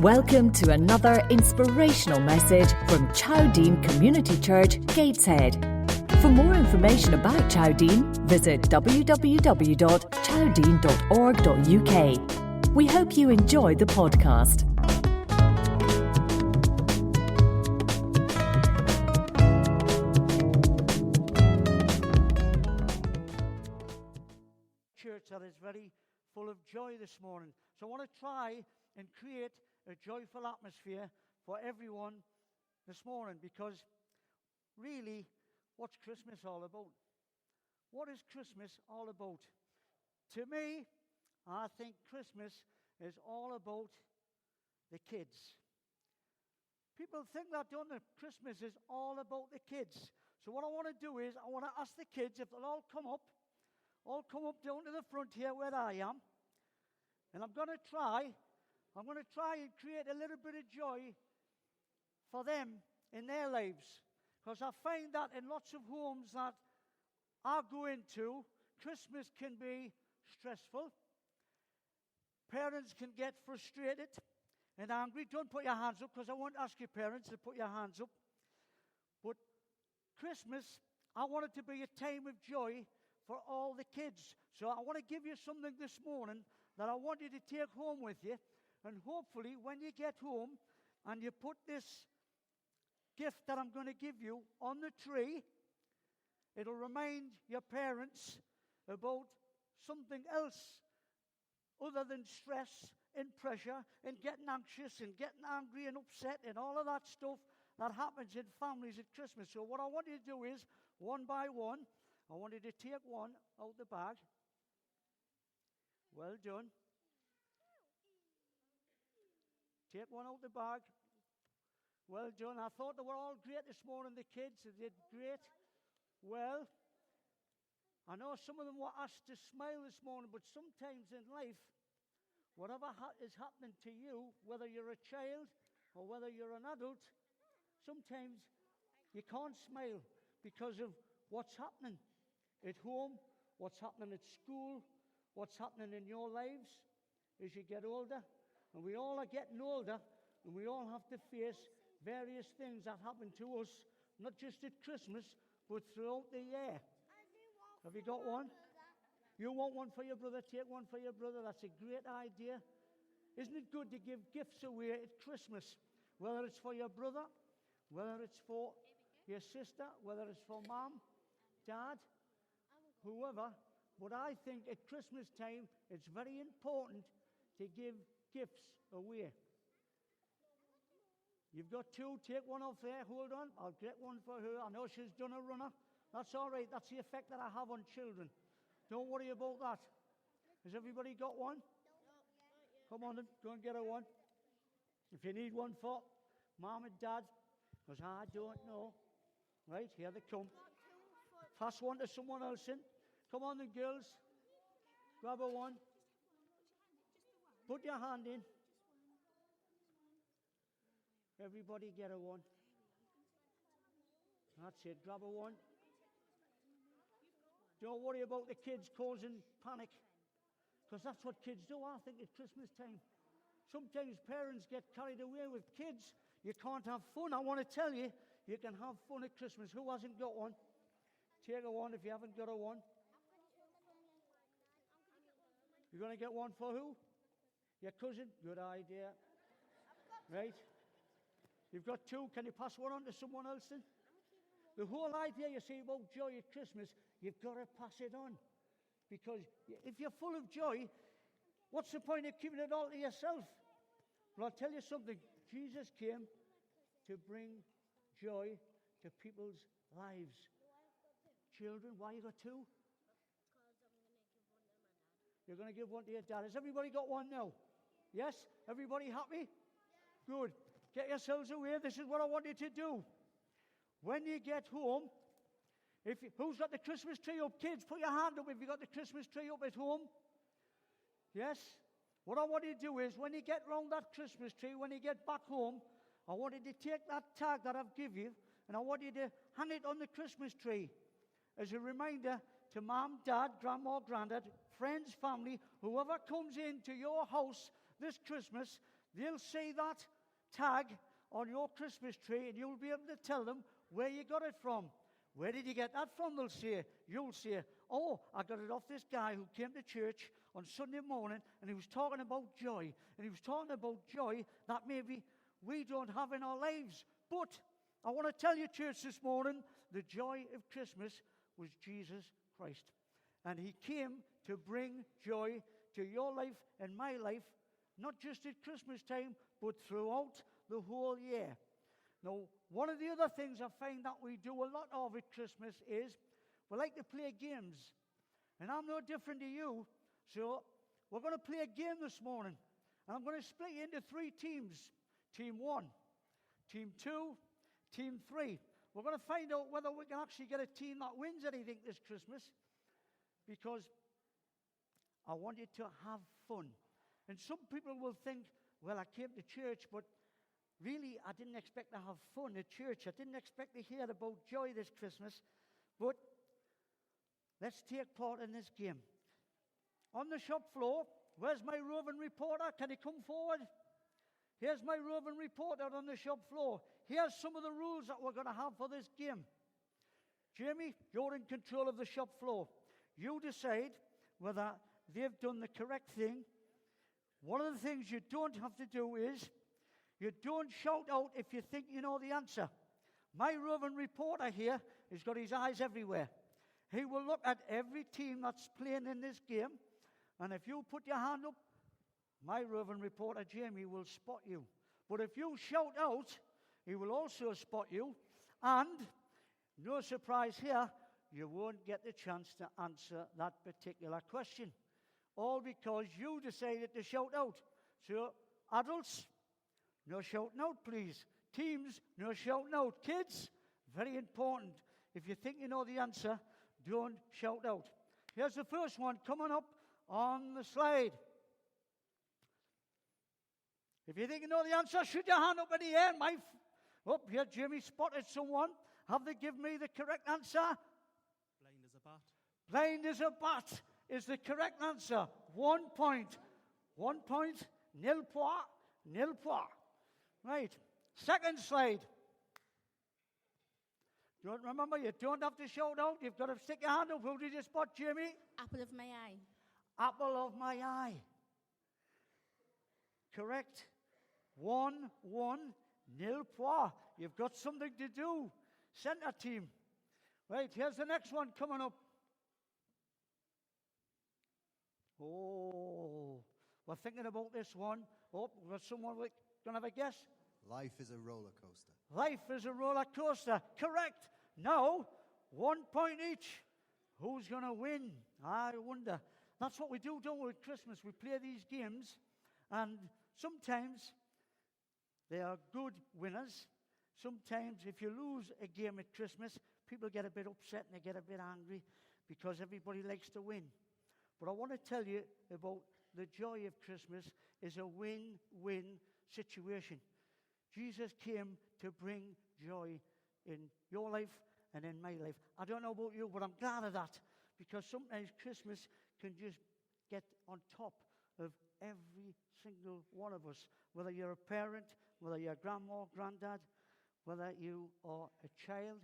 Welcome to another inspirational message from Chowdean Community Church, Gateshead. For more information about Chowdean, visit www.chowdean.org.uk. We hope you enjoy the podcast. Church that is very full of joy this morning. So I want to try and create a joyful atmosphere for everyone this morning, because really, what's Christmas all about? What is Christmas all about? To me, I think Christmas is all about the kids. People think that, don't they? Christmas is all about the kids. So what I want to do is, I want to ask the kids if they'll all come up down to the front here where I am. And I'm going to try and create a little bit of joy for them in their lives. Because I find that in lots of homes that I go into, Christmas can be stressful. Parents can get frustrated and angry. Don't put your hands up, because I won't ask your parents to put your hands up. But Christmas, I want it to be a time of joy for all the kids. So I want to give you something this morning that I want you to take home with you. And hopefully when you get home and you put this gift that I'm going to give you on the tree, it'll remind your parents about something else other than stress and pressure and getting anxious and getting angry and upset and all of that stuff that happens in families at Christmas. So what I want you to do is, one by one, I want you to take one out the bag. Well done. Take one out the bag. Well done. I thought they were all great this morning, the kids. They did great. Well, I know some of them were asked to smile this morning, but sometimes in life, whatever is happening to you, whether you're a child or whether you're an adult, sometimes you can't smile because of what's happening at home, what's happening at school, what's happening in your lives as you get older. And we all are getting older, and we all have to face various things that happen to us, not just at Christmas, but throughout the year. Have you got one? You want one for your brother? Take one for your brother. That's a great idea. Isn't it good to give gifts away at Christmas? Whether it's for your brother, whether it's for your sister, whether it's for mom, dad, whoever. But I think at Christmas time, it's very important to give gifts away. You've got two. Take one off there. Hold on. I'll get one for her. I know she's done a runner. That's all right. That's the effect that I have on children. Don't worry about that. Has everybody got one? Come on then. Go and get her one. If you need one for mom and dad, because I don't know. Right, here they come. Pass one to someone else in. Come on then, girls. Grab her one. Put your hand in. Everybody get a one. That's it. Grab a one. Don't worry about the kids causing panic, because that's what kids do, I think, at Christmas time. Sometimes parents get carried away with kids. You can't have fun. I want to tell you, you can have fun at Christmas. Who hasn't got one? Take a one if you haven't got a one. You're going to get one for who? Your cousin? Good idea. Right? You've got two. Can you pass one on to someone else then? The whole idea, you see, about joy at Christmas, you've got to pass it on. Because if you're full of joy, what's the point of keeping it all to yourself? Well, I'll tell you something. Jesus came to bring joy to people's lives. Children, why you got two? You're going to give one to your dad. Has everybody got one now? Yes? Everybody happy? Good. Get yourselves away. This is what I want you to do. When you get home, who's got the Christmas tree up? Kids, put your hand up if you got the Christmas tree up at home. Yes? What I want you to do is, when you get round that Christmas tree, when you get back home, I want you to take that tag that I've given you, and I want you to hang it on the Christmas tree as a reminder to mom, dad, grandma, granddad, friends, family, whoever comes into your house this Christmas, they'll see that tag on your Christmas tree and you'll be able to tell them where you got it from. Where did you get that from? They'll say. You'll say, oh, I got it off this guy who came to church on Sunday morning and he was talking about joy. And he was talking about joy that maybe we don't have in our lives. But I want to tell you, church, this morning, the joy of Christmas was Jesus Christ. And he came to bring joy to your life and my life, not just at Christmas time, but throughout the whole year. Now, one of the other things I find that we do a lot of at Christmas is we like to play games. And I'm no different to you. So we're going to play a game this morning. And I'm going to split you into 3 teams. Team 1, Team 2, Team 3. We're going to find out whether we can actually get a team that wins anything this Christmas. Because I want you to have fun. And some people will think, well, I came to church, but really, I didn't expect to have fun at church. I didn't expect to hear about joy this Christmas. But let's take part in this game. On the shop floor, where's my roving reporter? Can he come forward? Here's my roving reporter on the shop floor. Here's some of the rules that we're going to have for this game. Jamie, you're in control of the shop floor. You decide whether they've done the correct thing. One of the things you don't have to do is you don't shout out if you think you know the answer. My roving reporter here has got his eyes everywhere. He will look at every team that's playing in this game, and if you put your hand up, my roving reporter Jamie will spot you. But if you shout out, he will also spot you, and no surprise here, you won't get the chance to answer that particular question. All because you decided to shout out. So, adults, no shouting out, please. Teams, no shouting out. Kids, very important. If you think you know the answer, don't shout out. Here's the first one coming up on the slide. If you think you know the answer, shoot your hand up in the air. Up here, Jimmy spotted someone. Have they given me the correct answer? Blind as a bat. Blind as a bat is the correct answer. 1 point. 1 point. Nil point. Nil point. Right. Second slide. Don't remember, you don't have to shout out. You've got to stick your hand up. Who did you spot, Jamie? Apple of my eye. Apple of my eye. Correct. 1-1. Nil point. You've got something to do. Centre team. Right, here's the next one coming up. Oh, we're thinking about this one. Oh, we've got someone going to have a guess. Life is a roller coaster. Life is a roller coaster. Correct. Now, 1 point each. Who's going to win? I wonder. That's what we do, don't we, at Christmas? We play these games, and sometimes they are good winners. Sometimes, if you lose a game at Christmas, people get a bit upset and they get a bit angry because everybody likes to win. But I want to tell you about the joy of Christmas is a win-win situation. Jesus came to bring joy in your life and in my life. I don't know about you, but I'm glad of that, because sometimes Christmas can just get on top of every single one of us, whether you're a parent, whether you're a grandma, granddad, whether you are a child.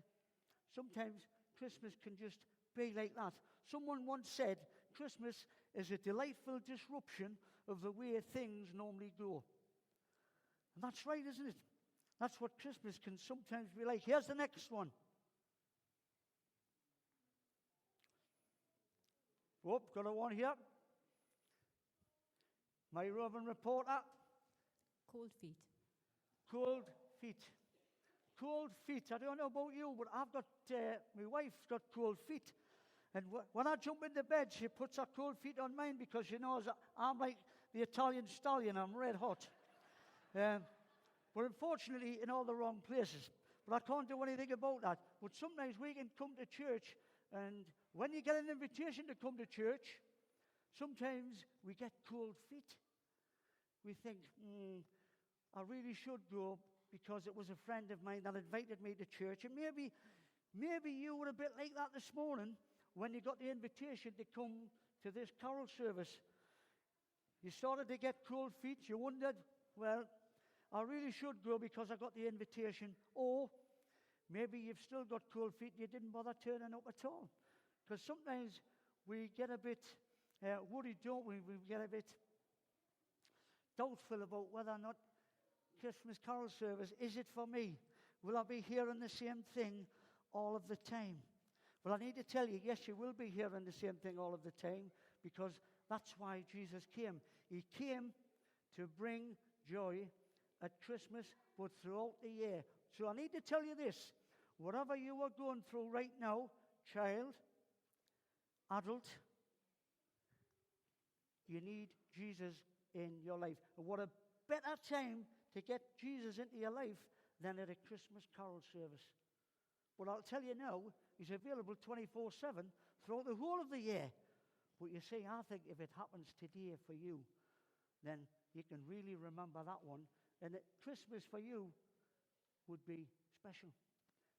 Sometimes Christmas can just be like that. Someone once said, Christmas is a delightful disruption of the way things normally go. And that's right, isn't it? That's what Christmas can sometimes be like. Here's the next one. Oh, got a one here. My roving reporter. Cold feet. Cold feet. Cold feet. I don't know about you, but I've got, my wife's got cold feet. And when I jump into bed, she puts her cold feet on mine because she knows I'm like the Italian stallion. I'm red hot. But unfortunately, in all the wrong places. But I can't do anything about that. But sometimes we can come to church, and when you get an invitation to come to church, sometimes we get cold feet. We think, I really should go because it was a friend of mine that invited me to church. And maybe you were a bit like that this morning when you got the invitation to come to this carol service. You started to get cold feet. You wondered, well, I really should go because I got the invitation. Or maybe you've still got cold feet and you didn't bother turning up at all. Because sometimes we get a bit worried, don't we? We get a bit doubtful about whether or not Christmas carol service, is it for me? Will I be hearing the same thing all of the time? Well, I need to tell you, yes, you will be hearing the same thing all of the time, because that's why Jesus came. He came to bring joy at Christmas, but throughout the year. So I need to tell you this. Whatever you are going through right now, child, adult, you need Jesus in your life. And what a better time to get Jesus into your life than at a Christmas carol service. But I'll tell you now, he's available 24/7 throughout the whole of the year. But you see, I think if it happens today for you, then you can really remember that one. And that Christmas for you would be special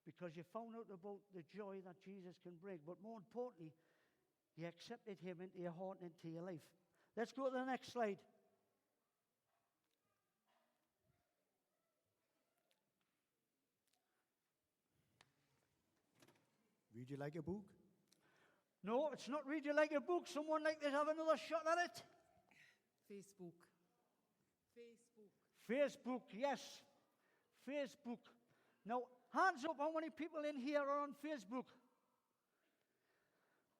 because you found out about the joy that Jesus can bring. But more importantly, you accepted him into your heart and into your life. Let's go to the next slide. Read you like a book? No, it's not read you like a book. Someone like to have another shot at it. Facebook. Facebook, yes. Facebook. Now, hands up, how many people in here are on Facebook?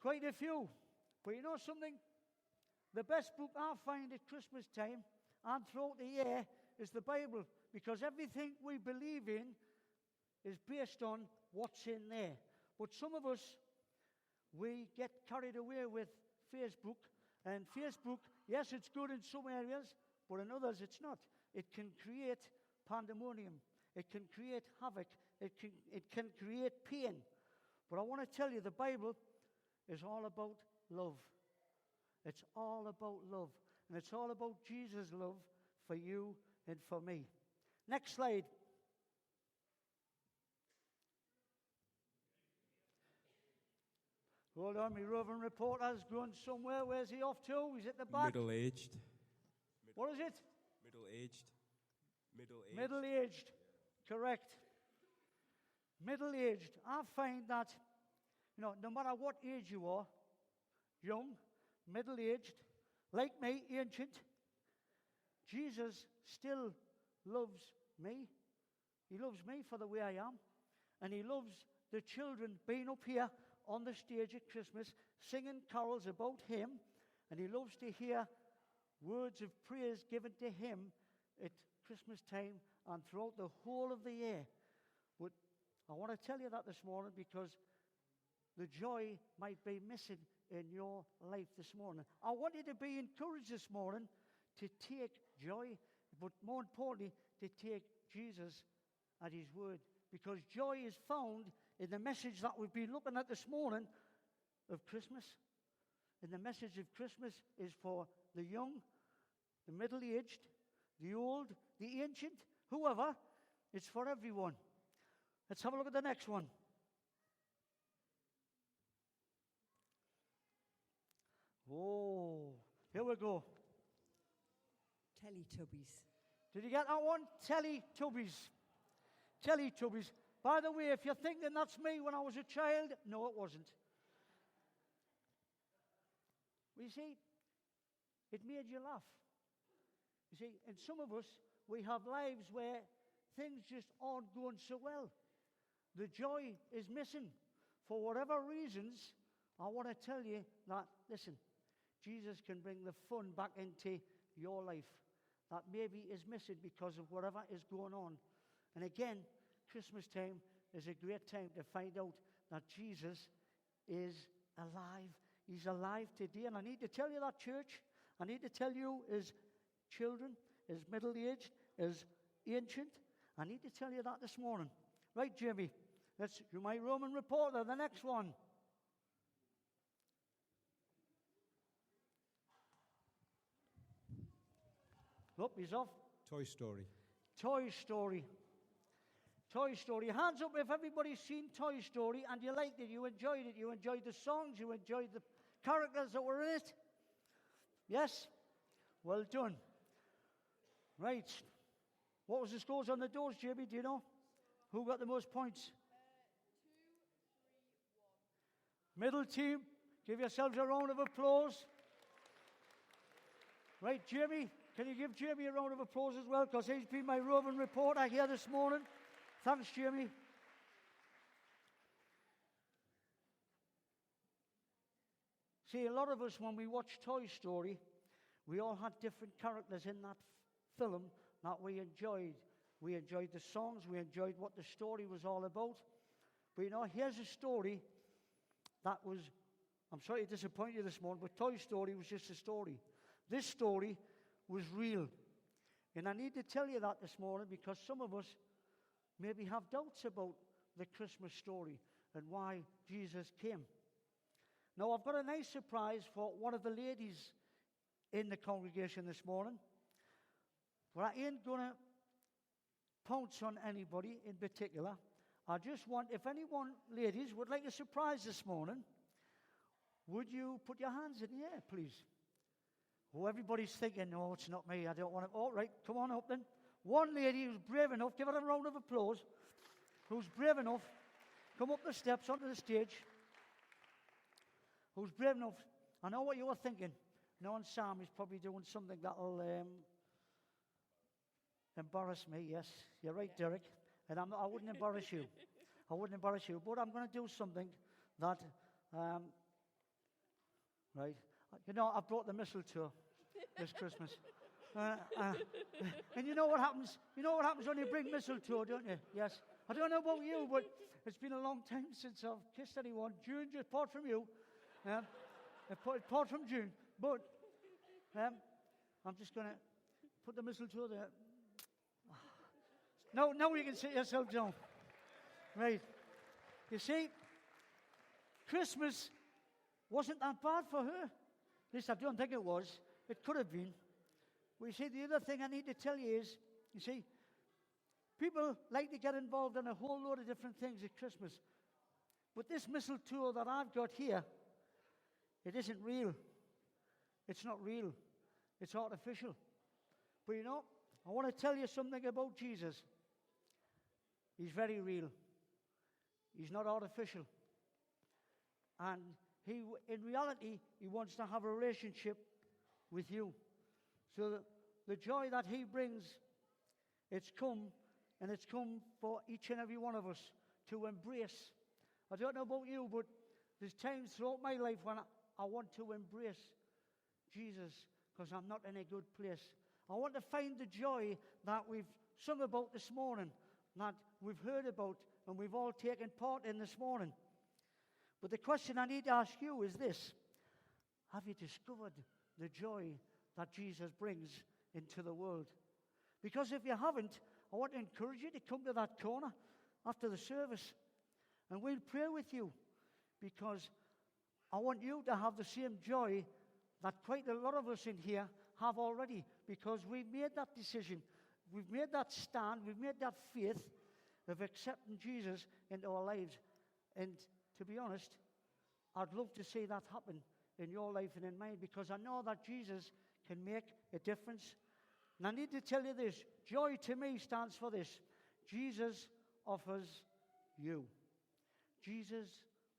Quite a few. But you know something? The best book I find at Christmas time and throughout the year is the Bible, because everything we believe in is based on what's in there. But some of us, we get carried away with Facebook. And Facebook, yes, it's good in some areas, but in others it's not. It can create pandemonium. It can create havoc. It can create pain. But I want to tell you, the Bible is all about love. It's all about love. And it's all about Jesus' love for you and for me. Next slide. Hold on, my roving reporter's going somewhere. Where's he off to? He's at the back. Middle-aged. What is it? Middle-aged. Middle-aged. Correct. Middle-aged. I find that, no matter what age you are, young, middle-aged, like me, ancient, Jesus still loves me. He loves me for the way I am. And he loves the children being up here on the stage at Christmas, singing carols about him. And he loves to hear words of praise given to him at Christmas time and throughout the whole of the year. But I want to tell you that this morning because the joy might be missing in your life this morning. I want you to be encouraged this morning to take joy, but more importantly, to take Jesus at his word. Because joy is found in the message that we've been looking at this morning of Christmas. And the message of Christmas is for the young, the middle-aged, the old, the ancient, whoever. It's for everyone. Let's have a look at the next one. Oh, here we go. Teletubbies. Did you get that one? Teletubbies. Teletubbies. By the way, if you're thinking that's me when I was a child, no, it wasn't. You see, it made you laugh. You see, and some of us, we have lives where things just aren't going so well. The joy is missing. For whatever reasons, I want to tell you that, listen, Jesus can bring the fun back into your life that maybe is missing because of whatever is going on. And again, Christmas time is a great time to find out that Jesus is alive. He's alive today. And I need to tell you that, church. I need to tell you as children, as middle-aged, as ancient. I need to tell you that this morning. Right, Jamie? That's my Roman reporter, the next one. Look, he's off. Toy Story. Toy Story. Toy Story. Hands up if everybody's seen Toy Story and you liked it, you enjoyed it, you enjoyed the songs, you enjoyed the characters that were in it. Yes? Well done. Right. What was the scores on the doors, Jamie? Do you know? Who got the most points? 2, 3, 1. Middle team, give yourselves a round of applause. Right, Jamie, can you give Jamie a round of applause as well? Because he's been my roving reporter here this morning. Thanks, Jamie. See, a lot of us, when we watch Toy Story, we all had different characters in that film that we enjoyed. We enjoyed the songs, we enjoyed what the story was all about. But you know, here's a story that was, I'm sorry to disappoint you this morning, but Toy Story was just a story. This story was real. And I need to tell you that this morning because some of us maybe have doubts about the Christmas story and why Jesus came. Now, I've got a nice surprise for one of the ladies in the congregation this morning. But I ain't going to pounce on anybody in particular. I just want, if anyone, ladies, would like a surprise this morning, would you put your hands in the air, please? Oh, everybody's thinking, no, it's not me. I don't want to. All right, come on up then. One lady who's brave enough, give her a round of applause, who's brave enough, come up the steps onto the stage. Who's brave enough? I know what you were thinking. Knowing Sam is probably doing something that'll embarrass me. Yes, you're right, Derek. And I wouldn't embarrass you. I wouldn't embarrass you. But I'm going to do something that, right. You know, I brought the mistletoe this Christmas. And you know what happens? You know what happens when you bring mistletoe, don't you? Yes. I don't know about you, but it's been a long time since I've kissed anyone. June, just apart from you. Apart from June. But I'm just going to put the mistletoe there. Now you can sit yourself down. Right. You see, Christmas wasn't that bad for her. At least I don't think it was. It could have been. But you see, the other thing I need to tell you is, you see, people like to get involved in a whole load of different things at Christmas. But this mistletoe that I've got here, it isn't real. It's not real. It's artificial. But you know, I want to tell you something about Jesus. He's very real. He's not artificial. And in reality, he wants to have a relationship with you. So the joy that he brings, it's come for each and every one of us to embrace. I don't know about you, but there's times throughout my life when I want to embrace Jesus because I'm not in a good place. I want to find the joy that we've sung about this morning, that we've heard about, and we've all taken part in this morning. But the question I need to ask you is this: have you discovered the joy that Jesus brings into the world? Because if you haven't, I want to encourage you to come to that corner after the service, and we'll pray with you, because I want you to have the same joy that quite a lot of us in here have already, because we've made that decision. We've made that stand. We've made that faith of accepting Jesus into our lives. And to be honest, I'd love to see that happen in your life and in mine, because I know that Jesus can make a difference. And I need to tell you this: joy to me stands for this: Jesus offers you. Jesus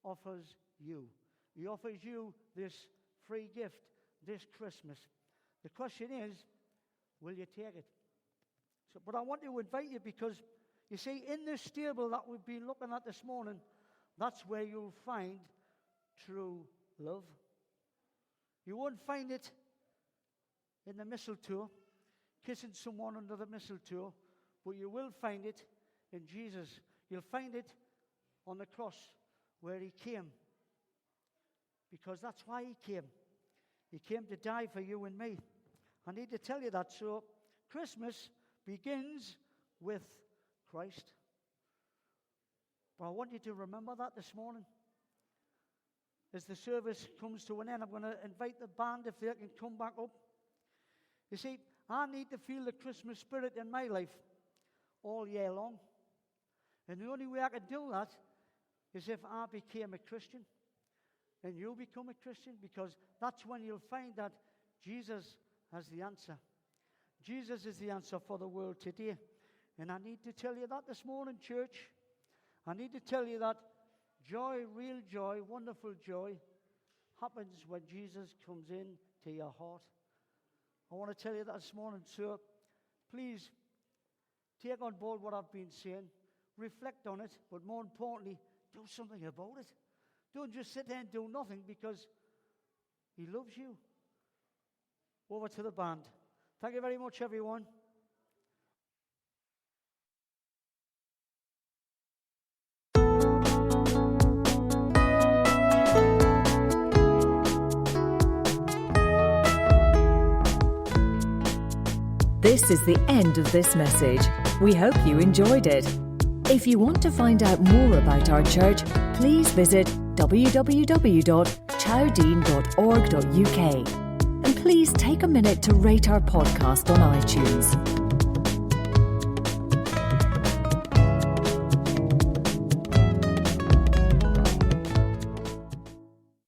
offers you. He offers you this free gift this Christmas. The question is, will you take it? But I want to invite you, because you see, in this stable that we've been looking at this morning, that's where you'll find true love. You won't find it in the mistletoe, kissing someone under the mistletoe, but you will find it in Jesus. You'll find it on the cross where he came, because that's why he came. He came to die for you and me. I need to tell you that. So Christmas begins with Christ. But I want you to remember that this morning. As the service comes to an end, I'm going to invite the band, if they can come back up. You see, I need to feel the Christmas spirit in my life all year long. And the only way I can do that is if I became a Christian and you become a Christian, because that's when you'll find that Jesus has the answer. Jesus is the answer for the world today. And I need to tell you that this morning, church. I need to tell you that joy, real joy, wonderful joy, happens when Jesus comes in to your heart. I want to tell you that this morning, so please take on board what I've been saying, reflect on it, but more importantly, do something about it. Don't just sit there and do nothing, because he loves you. Over to the band. Thank you very much, everyone. This is the end of this message. We hope you enjoyed it. If you want to find out more about our church, please visit www.chowdean.org.uk. And please take a minute to rate our podcast on iTunes.